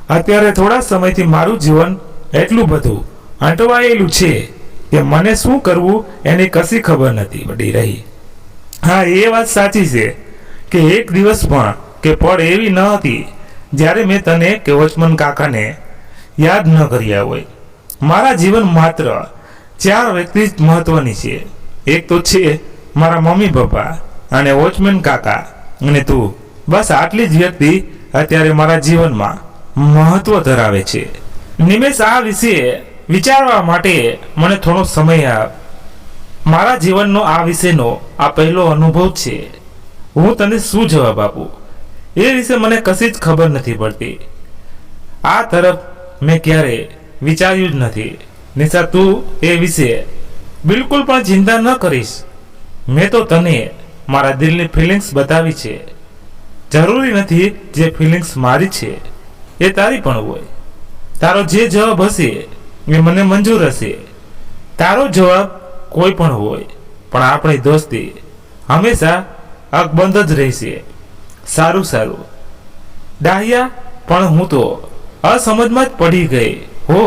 અત્યારે થોડા સમયથી મારું જીવન એટલું બધું અંટવાયેલું છે કે મને શું કરવું એની કશી ખબર નથી પડી રહી. હા, એ વાત સાચી છે કે એક દિવસ પણ કે પળ એવી ન હતી જ્યારે મેં તને કે વોચમન કાકાને યાદ ન કર્યા હોય. મારા જીવન માત્ર 4 વ્યક્તિ જ મહત્વની છે. એક તો છે મારા મમ્મી પપ્પા અને વોચમેન કાકા અને તું. બસ આટલી જ વ્યક્તિ અત્યારે મારા જીવનમાં મહત્વ ધરાવે છે. નિમેષ, આ વિશે વિચારવા માટે મને થોડો સમય આપ. મારા જીવનનો આ વિશેનો આ પહેલો અનુભવ છે. હું તને શું જવાબ આપું એ વિશે મને કશી જ ખબર નથી પડતી. આ તરફ મેં ક્યારે વિચાર્યું જ નથી. નિશા, તું એ વિશે બિલકુલ પણ ચિંતા ન કરીશ. મેં તો તને મારા દિલની ફિલિંગ્સ બતાવી છે. જરૂરી નથી જે ફિલિંગ્સ મારી છે એ તારી પણ હોય. તારો જે જવાબ હશે એ મને મંજૂર હશે. તારો જવાબ કોઈ પણ હોય, પણ આપણી દોસ્તી હંમેશા અકબંધ જ રહેશે. સારું સારું ડાહ્યા, પણ હું તો અસમજમાં જ પડી ગઈ હો.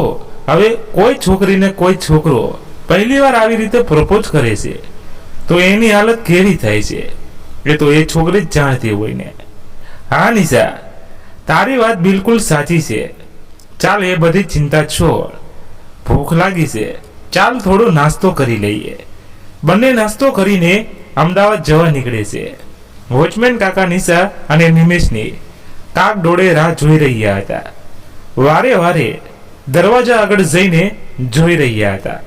હવે કોઈ છોકરીને કોઈ છોકરો પહેલી વાર આવી રીતે પ્રપોઝ કરે છે તો એની હાલત કેવી થાય છે એ તો એ છોકરી જ જાણતી હોય ને. હા નિશા, તારી વાત બિલકુલ સાચી છે. ચાલ એ બધી ચિંતા છોડ. ભૂખ લાગી છે, ચાલ થોડો નાસ્તો કરી લઈએ. બંને નાસ્તો કરીને અમદાવાદ જવા નીકળે છે. વોચમેન કાકા નિશા અને નિમેશની કાક ડોળે રાહ જોઈ રહ્યા હતા. વારે વારે દરવાજા આગળ જઈને જોઈ રહ્યા હતા.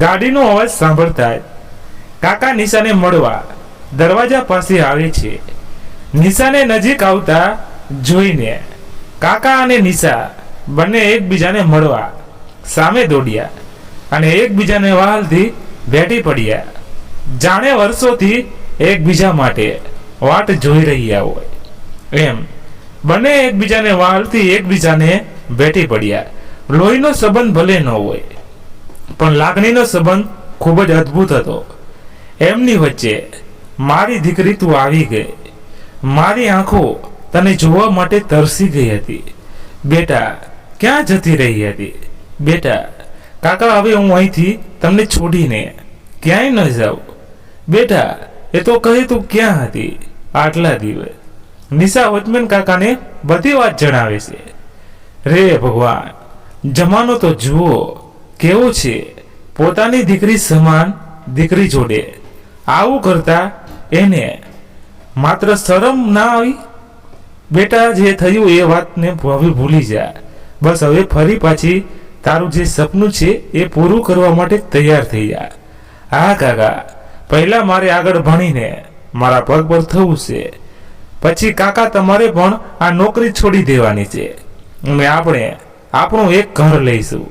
ગાડીનો અવાજ સાંભળતા જ કાકા નિશાને મળવા દરવાજા પાસે આવે છે. નિશાને નજીક આવતા જોઈને કાકા અને નિશા બંને એકબીજાને મળવા સામે દોડ્યા અને એકબીજાને વહાલથી ભેટી પડ્યા. જાણે વર્ષોથી એકબીજા માટે વાટ જોઈ રહ્યા હોય એમ બંને એકબીજાને વહાલથી એકબીજાને ભેટી પડ્યા. લોહીનો સંબંધ ભલે ન હોય, પણ લાગણીનો સંબંધ ખૂબ જ અદ્ભુત હતો. એમની વચ્ચે મારી દીકરી તું આવી ગઈ. મારી આંખો તને જોવા માટે તરસી ગઈ હતી. બેટા ક્યાં જતી રહી હતી? બેટા કાકા હવે હું અહીંથી તમને છોડીને ક્યાંય ન જાઉં. બેટા એ તો કહે તું ક્યાં હતી આટલા દિવસ? નિશા વોચમેન કાકાને બધી વાત જણાવે છે. રે ભગવાન, જમાનો તો જુઓ કેવો છે. પોતાની દીકરી સમાન દીકરી જોડે આવું કરતા એને માત્ર શરમ ના આવી? બેટા જે થયું એ વાતને હવે ભૂલી જા. બસ હવે ફરી પાછી તારું જે સપનું છે એ પૂરું કરવા માટે તૈયાર થઈ જા. હા કાકા, પહેલા મારે આગળ ભણીને મારા પગ પર થવું છે. પછી કાકા તમારે પણ આ નોકરી છોડી દેવાની છે અને આપણે આપણું એક ઘર લઈશું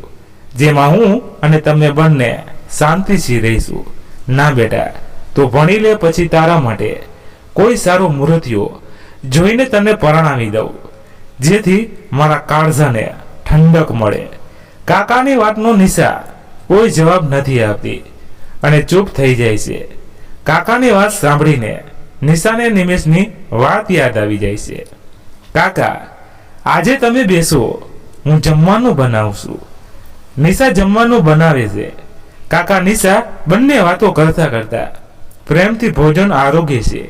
જેમાં હું અને તમે બંને શાંતિથી રહીશું. ના બેટા, તું ભણી લે, પછી તારા માટે કોઈ સારો મૂર્તિઓ જોઈને તને પરણાવી દઉં જેથી મારા કાળજાને ઠંડક મળે. કાકાની વાતનો નિશા કોઈ જવાબ નથી આપતી અને ચૂપ થઈ જાય છે. કાકાની વાત સાંભળીને નિશાને નિમેશની વાત યાદ આવી જાય છે. કાકા, આજે તમે બેસો, હું જમવાનું બનાવું છું. નિશા જમવાનું બનાવે છે. કાકા નિશા બંને વાતો કરતા કરતા પ્રેમથી ભોજન આરોગે છે.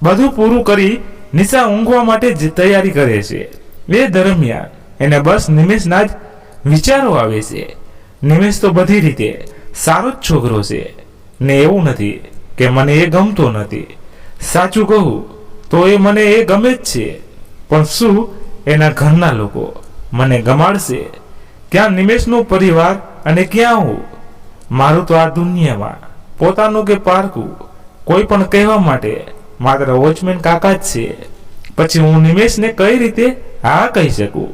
બધું પૂરું કરી નિશા ઊંઘવા માટે જ તૈયારી કરે છે. એ દરમિયાન એને બસ નિમેશના જ વિચારો આવે છે. નિમેશ તો બધી રીતે સારો જ છોકરો છે ને એવું નથી કે મને એ ગમતો નથી. સાચું કહું તો એ મને એ ગમે જ છે, પણ શું એના ઘરના લોકો મને ગમાડશે? ક્યાં નિમેશનો પરિવાર અને ક્યાં હું? મારું તો આ દુનિયામાં પોતાનું કે પારકું કોઈ પણ કહેવા માટે માત્ર વોચમેન કાકા જ છે. પછી હું નિમેશને કઈ રીતે હા કહી શકું?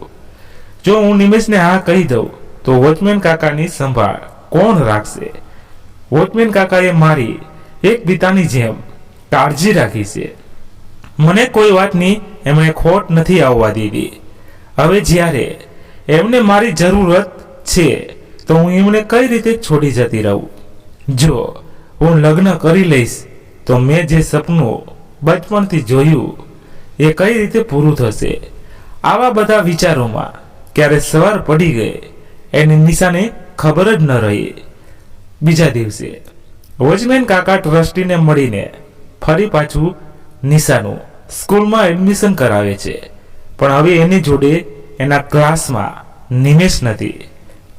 જો હું નિમેશને હા કહી દઉં તો વોચમેન કાકાની સંભાળ કોણ રાખશે? વોચમેન કાકાએ મારી એક પિતાની જેમ કાળજી રાખી છે. મને કોઈ વાતની એમણે ખોટ નથી આવવા દીધી. હવે જ્યારે એમને મારી જરૂરત છે તો હું એમને કઈ રીતે છોડી જતી રહું? જો હું લગ્ન કરી લઈશ તો મેં જે સપનું બચપણથી જોયું એ કઈ રીતે પૂરું થશે? આવા બધા વિચારોમાં ક્યારે સવાર પડી ગઈ એની નિશાને ખબર જ ન રહી. બીજા દિવસે વોચમેન કાકા ટ્રસ્ટીને મળીને ફરી પાછું નિશાનું સ્કૂલમાં એડમિશન કરાવે છે. પણ હવે એની જોડે એના ક્લાસમાં નિમેશ નથી,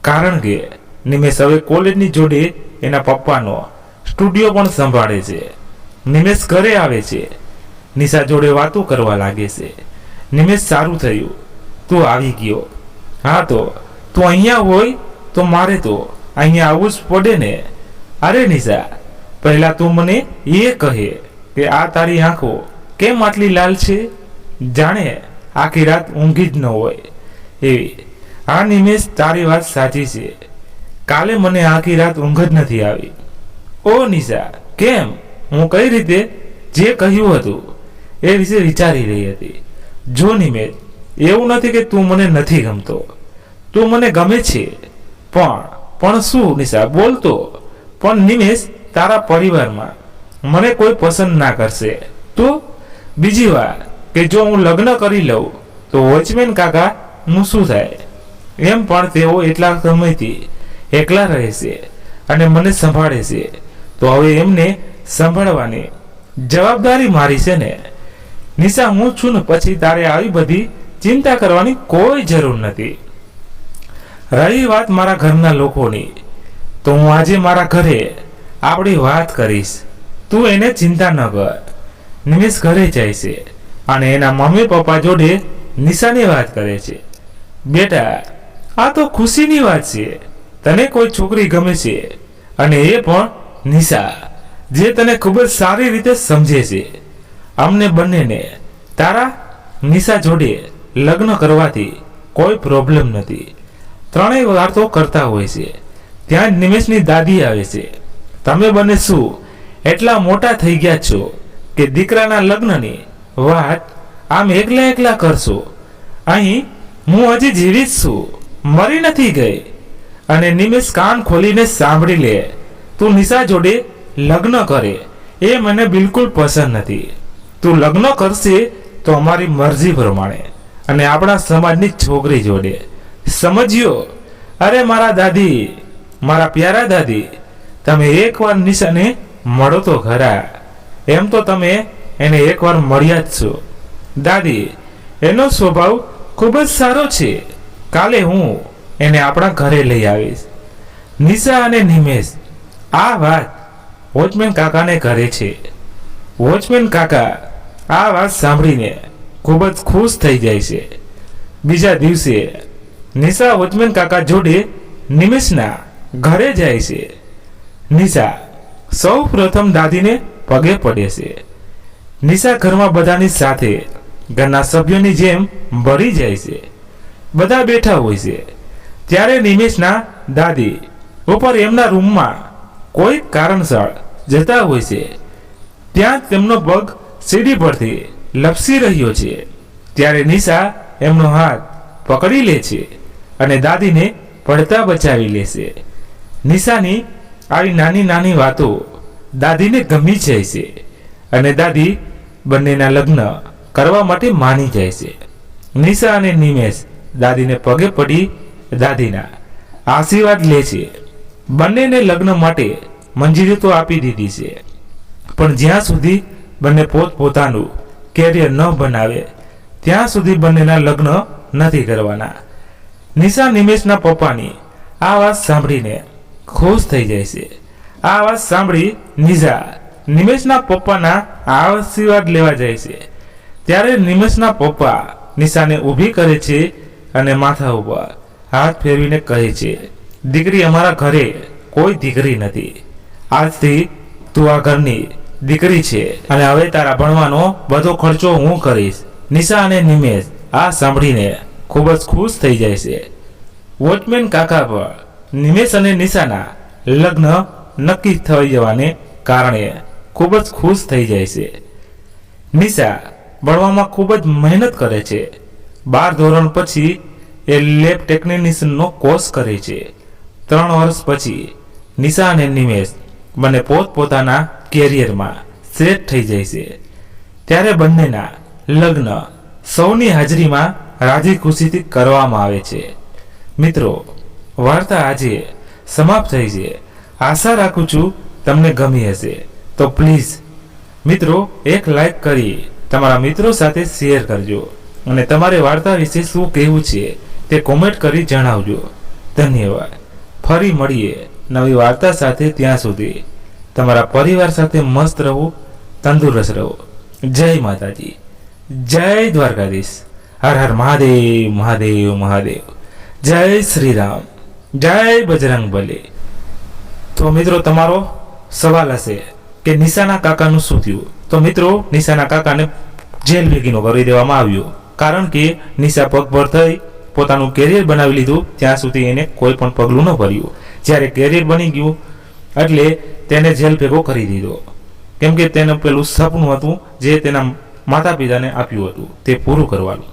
કારણ કે નિમેશ હવે કોલેજની જોડે એના પપ્પાનો સ્ટુડિયો પણ સંભાળે છે. નિમેશ ઘરે આવે છે, નિશા જોડે વાતો કરવા લાગે છે. નિમેશ, સારું થયું તું આવી ગયો. હા, તો તું અહીંયા હોય તો મારે તો અહીંયા આવવું જ પડે ને. અરે નિશા, પહેલા તું મને એ કહે કે આ તારી આંખો કેમ આટલી લાલ છે? જાણે આખી રાત ઊંઘી જ ન હોય એવી. હા નિમેશ, તારી વાત સાચી છે. કાલે મને આખી રાત ઊંઘ જ નથી આવી. ઓ નિશા, કેમ? હું કઈ રીતે જે કહ્યું હતું એ વિશે વિચારી રહી હતી. જો નિમેશ, એવું નથી કે તું મને નથી ગમતો, તું મને ગમે છે. પણ શું નિશા, બોલતો. પણ નિમેશ, તારા પરિવારમાં મને કોઈ પસંદ ના કરશે તો? બીજી વાર કે જો હું લગ્ન કરી લઉં તો વોચમેન કાકા નું શું થાય? એમ પણ તેઓ એટલા સમયથી એકલા રહે છે અને મને સંભાળે છે, તો હવે એમને સંભાળવાની જવાબદારી મારી છે ને. નિશા હું છું ને, પછી તારે આવી બધી ચિંતા કરવાની કોઈ જરૂર નથી. રહી વાત મારા ઘરના લોકોની, તો હું આજે મારા ઘરે આપણી વાત કરીશ. તું એને ચિંતા ન કર. નિમેશ ઘરે જાય છે અને એના મમ્મી પપ્પા જોડે નિશાની વાત કરે છે. બેટા, આ તો ખુશીની વાત છે. તને કોઈ છોકરી ગમે છે, અને એ પણ નિશા, જે તને ખૂબ જ સારી રીતે સમજે છે. અમને બંનેને તારા નિશા જોડે લગ્ન કરવાથી કોઈ પ્રોબ્લેમ નથી. ત્રણેય વાતો કરતા હોય છે. ત્યાં જ નિમેશની દાદી આવે છે. તમે બંને શું એટલા મોટા થઈ ગયા છો કે દીકરાના લગ્નની વાત આમ એકલા એકલા કરશો? અહીં હું હજી જીવિત છું, મરી નથી ગઈ. અને નિમેશ કાન ખોલીને સાંભળી લે. તું નિશા જોડે લગ્ન કરે એ મને બિલકુલ પસંદ નથી. તું લગ્ન કરશે તો અમારી મરજી પ્રમાણે, અને આપણા સમાજની છોકરી જોડે, સમજ્યો? અરે મારા દાદી, મારા પ્યારા દાદી, તમે એકવાર નિશાને મળો તો ખરા. એમ તો તમે એને એકવાર મળ્યા જ છો. દાદી, એનો સ્વભાવ ખૂબ જ સારો છે. કાલે હું એને આપણા ઘરે લઈ આવીશ. નિશા અને નિમેશ આ વાત વોચમેન કાકાને કરે છે. વોચમેન કાકા આ વાત સાંભળીને ખૂબ જ ખુશ થઈ જાય છે. બીજા દિવસે નિશા વોચમેન કાકા જોડે નિમેશના ઘરે જાય છે. નિશા સૌ પ્રથમ દાદીને પગે પડે છે. નિશા ઘરમાં બધાની સાથે ઘરના સભ્યોની જેમ ભળી જાય છે. બધા બેઠા હોય છે. ત્યારે નિમેશના દાદી ઉપર એમના રૂમમાં કોઈ કારણસર જતા હોય છે. ત્યાં તેમનો પગ સીડી પરથી લપસી રહ્યો છે. ત્યારે નિશા એમનો હાથ પકડી લે છે અને દાદીને પડતા બચાવી લે છે. નિશાની આવી નાની નાની વાતો દાદીને ગમી જાય છે, અને દાદી બંનેના લગ્ન કરવા માટે માની જાય છે. નિશા અને નિમેશ દાદીને પગે પડી દાદીના આશીર્વાદ લે છે. બંનેને લગ્ન માટે મંજૂરી તો આપી દીધી છે, પણ જ્યાં સુધી બંને પોતપોતાનું કેરિયર ન બનાવે ત્યાં સુધી બંનેના લગ્ન નથી કરવાના. નિશા નિમેશના પપ્પાની આ વાત સાંભળીને ખુશ થઈ જાય છે. આ વાત સાંભળી નિશા નિમેશના પપ્પાના આશીર્વાદ લેવા જાય છે. ત્યારે નિમેશના પપ્પા નિશાને ઊભી કરે છે અને માથા ઉપર હાથ ફેરવીને કહે છે, દીકરી, અમારા ઘરે કોઈ દીકરી નથી. આજથી તું આ ઘરની દીકરી છે, અને હવે તારા ભણવાનો બધો ખર્ચો હું કરીશ. નિશા અને નિમેશ આ સાંભળીને ખૂબ જ ખુશ થઈ જાય છે. વોચમેન કાકા પર નિમેશ અને નિશાના લગ્ન નક્કી થઈ જવાને કારણે ખૂબ જ ખુશ થઈ જાય છે. નિશા ભણવામાં ખૂબ જ મહેનત કરે છે. 12 ધોરણ પછી એ લેબ ટેકનિશિયનનો કોર્સ કરે છે. 3 વર્ષ પછી નિશા અને નિમેશ બંને પોતપોતાના કેરિયરમાં સેટ થઈ જાય છે. ત્યારે બંનેના લગ્ન સૌની હાજરીમાં રાજી ખુશીથી કરવામાં આવે છે. મિત્રો, વાર્તા આજે સમાપ્ત થઈ છે. આશા રાખું છું તમને ગમી હશે. તો પ્લીઝ મિત્રો, એક લાઈક કરી તમારા મિત્રો સાથે શેર કરજો, અને તમારે વાર્તા વિશે શું કહેવું છે તે કોમેન્ટ કરી જણાવજો. ધન્યવાદ. ફરી મળીએ નવી વાર્તા સાથે. ત્યાં સુધી તમારા પરિવાર સાથે મસ્ત રહો, તંદુરસ્ત રહો. જય માતાજી, જય દ્વારકાધીશ. હર હર મહાદેવ, મહાદેવ, મહાદેવ. જય શ્રી રામ, જય બજરંગ બલી. તો મિત્રો, તમારો સવાલ હશે કે નિશાના કાકાનું શું થયું? તો મિત્રો, નિશાના કાકાને જેલ ભેગીનો કરી દેવામાં આવ્યો, કારણ કે નિશા પગભર થઈ પોતાનું કેરિયર બનાવી લીધું. ત્યાં સુધી એને કોઈ પણ પગલું ન ભર્યું. જ્યારે કેરિયર બની ગયું એટલે તેને જેલ ભેગો કરી દીધો, કેમ કે તેનું પેલું સપનું હતું જે તેના માતા પિતાને આપ્યું હતું તે પૂરું કરવાનું.